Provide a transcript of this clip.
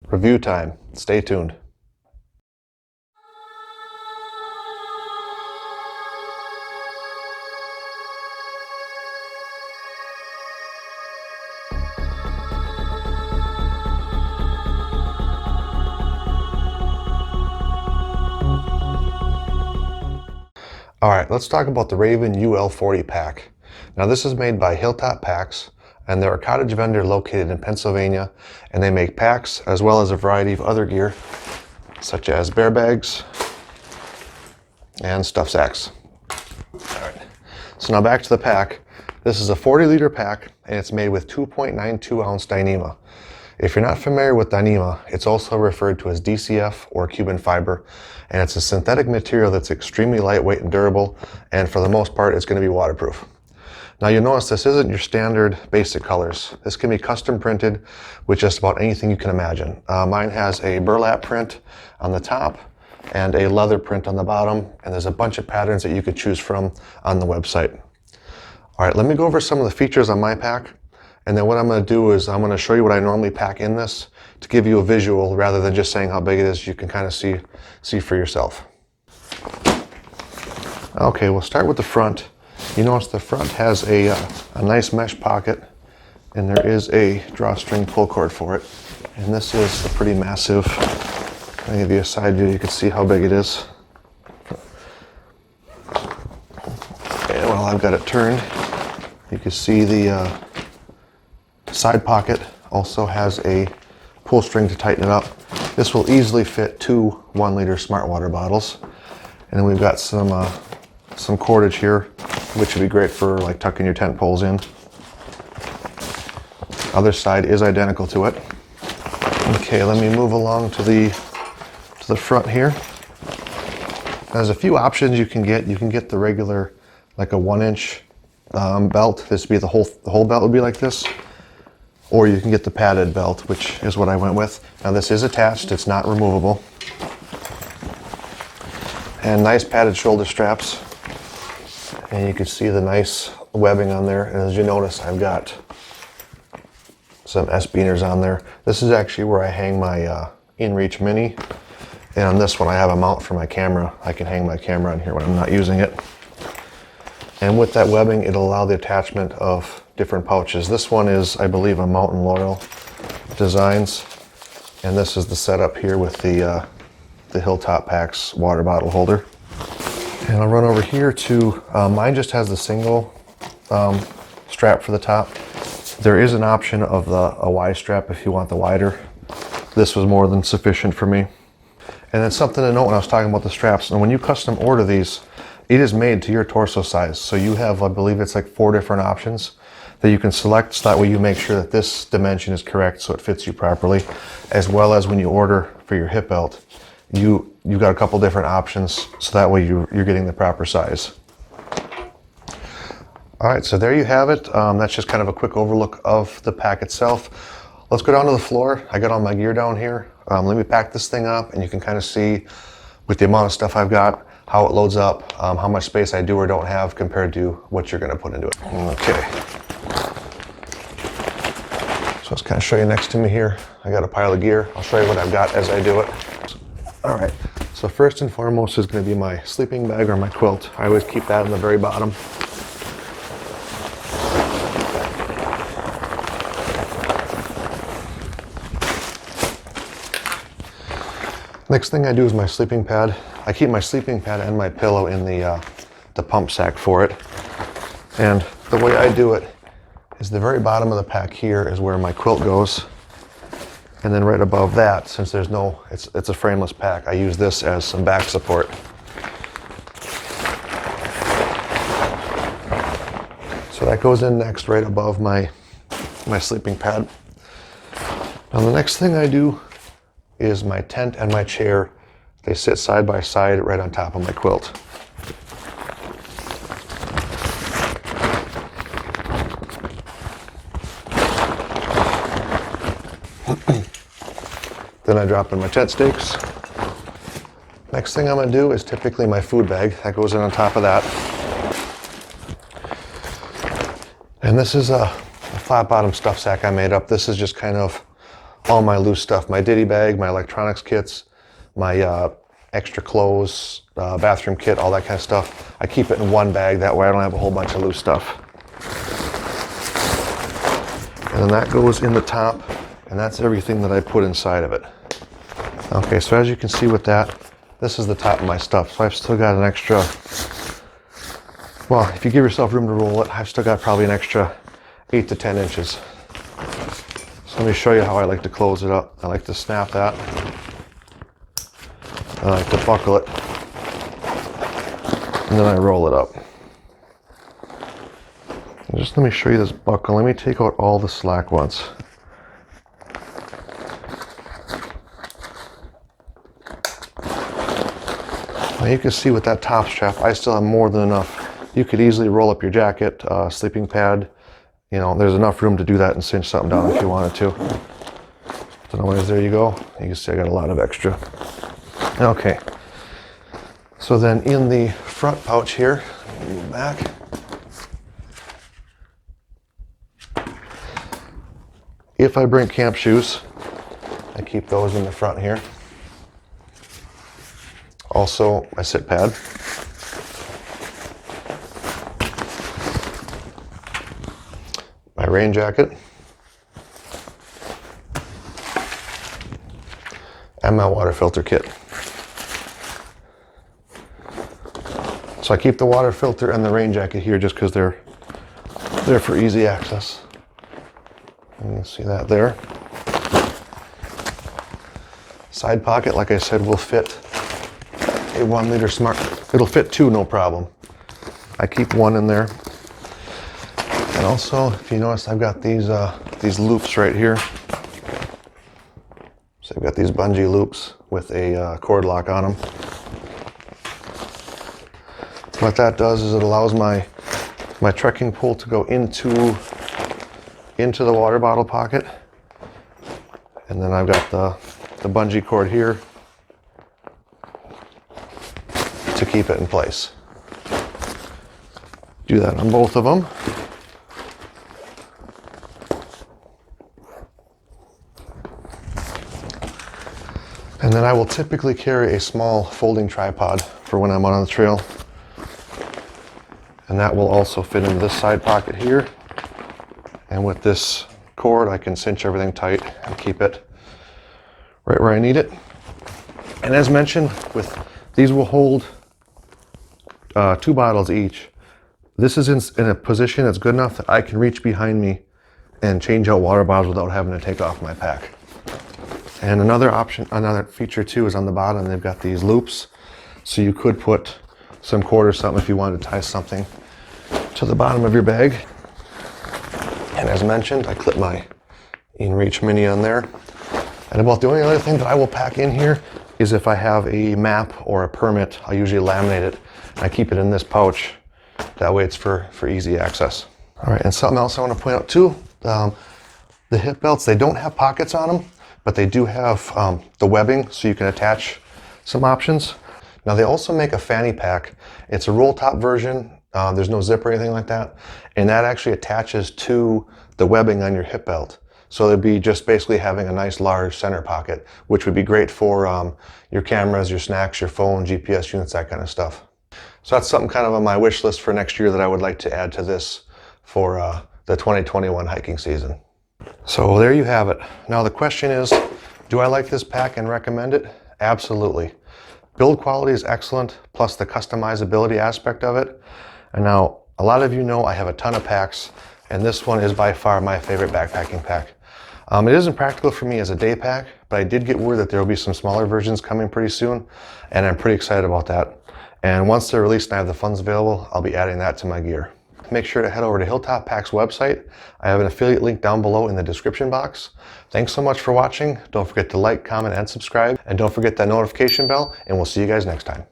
Review time. Stay tuned. Alright, let's talk about the Raven UL40 pack. Now this is made by Hilltop Packs, and they're a cottage vendor located in Pennsylvania, and they make packs as well as a variety of other gear, such as bear bags and stuff sacks. Alright, so now back to the pack. This is a 40-liter pack, and it's made with 2.92 ounce Dyneema. If you're not familiar with Dyneema, it's also referred to as DCF or Cuban fiber, and it's a synthetic material that's extremely lightweight and durable, and for the most part it's going to be waterproof. Now you'll notice this isn't your standard basic colors. This can be custom printed with just about anything you can imagine. Mine has a burlap print on the top and a leather print on the bottom, and there's a bunch of patterns that you could choose from on the website. Alright, let me go over some of the features on my pack. And then what I'm going to do is I'm going to show you what I normally pack in this to give you a visual rather than just saying how big it is. You can kind of see for yourself. Okay, we'll start with the front. You notice the front has a nice mesh pocket, and there is a drawstring pull cord for it. And this is a pretty massive. I'll give you a side view. You can see how big it is. And while I've got it turned, you can see the side pocket also has a pull string to tighten it up. This will easily fit 2 1-liter smart water bottles. And then we've got some cordage here, which would be great for like tucking your tent poles in. Other side is identical to it. Okay, let me move along to the front here. There's a few options you can get. You can get the regular, like a 1-inch belt. This would be the whole belt would be like this. Or you can get the padded belt, which is what I went with. Now this is attached, it's not removable. And nice padded shoulder straps. And you can see the nice webbing on there. And as you notice, I've got some S-beaners on there. This is actually where I hang my InReach Mini. And on this one, I have a mount for my camera. I can hang my camera on here when I'm not using it. And with that webbing, it'll allow the attachment of different pouches. This one is, I believe, a Mountain Laurel Designs. And this is the setup here with the Hilltop Packs water bottle holder. And I'll run over here to, mine just has the single strap for the top. There is an option of a Y strap if you want the wider. This was more than sufficient for me. And then something to note when I was talking about the straps, and when you custom order these, it is made to your torso size. So you have, I believe it's like 4 different options that you can select, so that way you make sure that this dimension is correct so it fits you properly, as well as when you order for your hip belt, you've got a couple different options, so that way you're getting the proper size. All right, so there you have it. That's just kind of a quick overlook of the pack itself. Let's go down to the floor. I got all my gear down here. Let me pack this thing up, and you can kind of see with the amount of stuff I've got, how it loads up, how much space I do or don't have compared to what you're going to put into it. Okay. So let's kind of show you next to me here. I got a pile of gear. I'll show you what I've got as I do it. All right. So first and foremost is going to be my sleeping bag or my quilt. I always keep that on the very bottom. Next thing I do is my sleeping pad. I keep my sleeping pad and my pillow in the pump sack for it. And the way I do it is the very bottom of the pack here is where my quilt goes. And then right above that, since there's no, it's a frameless pack, I use this as some back support. So that goes in next right above my sleeping pad. Now the next thing I do is my tent and my chair. They sit side by side right on top of my quilt. Then I drop in my tent stakes. Next thing I'm going to do is typically my food bag. That goes in on top of that. And this is a flat bottom stuff sack I made up. This is just kind of all my loose stuff, my ditty bag, my electronics kits, my extra clothes, bathroom kit, all that kind of stuff. I keep it in one bag, that way I don't have a whole bunch of loose stuff. And then that goes in the top, and that's everything that I put inside of it. Okay, so as you can see with that, this is the top of my stuff. So I've still got an extra, well, if you give yourself room to roll it, I've still got probably an extra 8 to 10 inches. So let me show you how I like to close it up. I like to snap that. I like to buckle it. And then I roll it up. And just let me show you this buckle. Let me take out all the slack ones. Now you can see with that top strap, I still have more than enough. You could easily roll up your jacket, sleeping pad. You know, there's enough room to do that and cinch something down if you wanted to. So anyways, there you go. You can see I got a lot of extra. Okay. So then in the front pouch here, move back. If I bring camp shoes, I keep those in the front here. Also, my sit pad. My rain jacket. And my water filter kit. So I keep the water filter and the rain jacket here just because they're for easy access. You can see that there. Side pocket, like I said, will fit a 1 liter smart. It'll fit 2, no problem. I keep 1 in there. And also, if you notice, I've got these loops right here. So I've got these bungee loops with a cord lock on them. What that does is it allows my trekking pole to go into the water bottle pocket. And then I've got the bungee cord here to keep it in place. Do that on both of them. And then I will typically carry a small folding tripod for when I'm on the trail. And that will also fit into this side pocket here. And with this cord, I can cinch everything tight and keep it right where I need it. And as mentioned, these will hold 2 bottles each. This is in a position that's good enough that I can reach behind me and change out water bottles without having to take off my pack. And another feature too is on the bottom, they've got these loops. So you could put some cord or something if you wanted to tie something to the bottom of your bag. And as mentioned, I clip my InReach Mini on there. And about the only other thing that I will pack in here is if I have a map or a permit, I usually laminate it. And I keep it in this pouch. That way it's for easy access. All right, and something else I want to point out too, the hip belts, they don't have pockets on them, but they do have the webbing so you can attach some options. Now they also make a fanny pack. It's a roll top version. There's no zip or anything like that. And that actually attaches to the webbing on your hip belt. So it'd be just basically having a nice large center pocket, which would be great for your cameras, your snacks, your phone, GPS units, that kind of stuff. So that's something kind of on my wish list for next year that I would like to add to this for the 2021 hiking season. So there you have it. Now the question is, do I like this pack and recommend it? Absolutely. Build quality is excellent, plus the customizability aspect of it. And now, a lot of you know I have a ton of packs, and this one is by far my favorite backpacking pack. It isn't practical for me as a day pack, but I did get word that there will be some smaller versions coming pretty soon, and I'm pretty excited about that. And once they're released and I have the funds available, I'll be adding that to my gear. Make sure to head over to Hilltop Packs website. I have an affiliate link down below in the description box. Thanks so much for watching. Don't forget to like, comment, and subscribe. And don't forget that notification bell, and we'll see you guys next time.